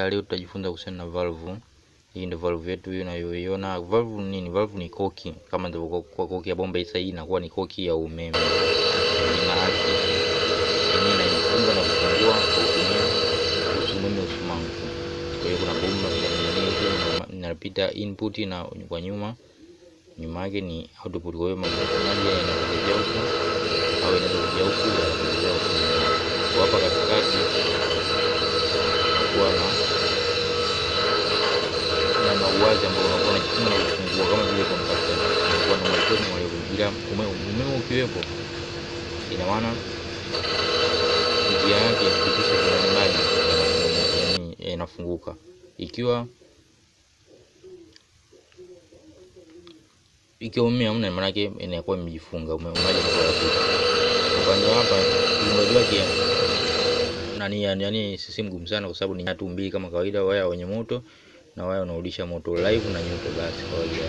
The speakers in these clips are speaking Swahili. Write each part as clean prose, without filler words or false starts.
Sasa leo tutajifunza kuhusiana na valve. Hii ndio valve yetu hiyo unayoiona. Valve ni nini? Valve ni koki. Kama ndivyo kwa koki ya bomba hii inakuwa ni koki ya umeme. Ina haki. Yenyewe inafunga na kufungua kwa kutumia umeme usumangu. Kwa hiyo kuna bomba inapita input na kwa nyuma yake ni output. Kwa hiyo maji yanakuja huko au yanakuja huko yanakuja huko. Hapa katikati kwa na mauaji ambao unakuwa unajifunga na kufungua kama vile contact. Unakuwa na mwelekeo bila umeme ukiwepo, ina maana njia yake kupitisha kwa maji inafunguka. Ikiwa umeme hamna, maana yake inakuwa imejifunga, maji yanakuwa yapita. Upande hapa unaji wake yani si ngumu sana, kwa sababu ni nyatu mbili kama kawaida, waya wenye moto na waya unarudisha moto live na nyuto, basi kawaida.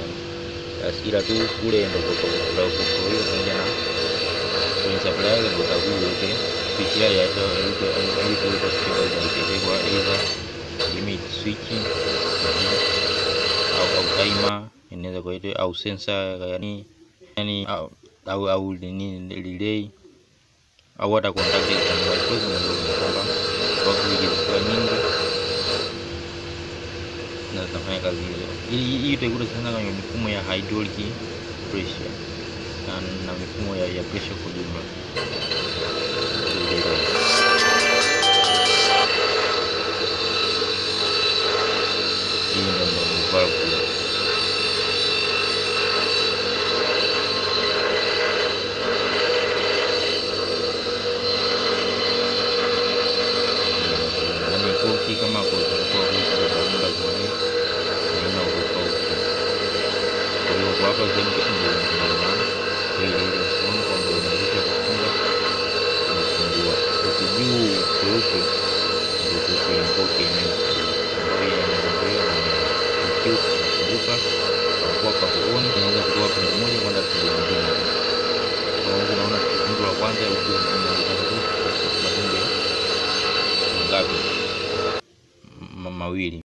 Basi ila tu kule ndio kwa hiyo pamoja na kwenye supply ndio utakuwa yote picha ya hiyo kwa either limit switch au timer inaweza kuitwa, au sensor yani au nini relay au hata contact ya microphone kwamba kwa kwa nyingi na tunafanya kazi hiyo. Hii itakuwa sana kwenye mifumo ya hydrologic pressure na mifumo ya pressure kwa jumla. Hii ndio valve. Kama kwa bomba zile zina uwepo. Kwa hiyo hapa sehemu ndio ile mfumo kwamba unaweza kufunga na kufungua ukijuu kweupe ndio koki yenyewe ambayo inaendelea na kufunguka kwa kuona inaweza kutoa pande moja kwenda pande nyingine. Kwa hiyo unaona tundu la kwanza huko unaweza kufunga ngapi? Mawili.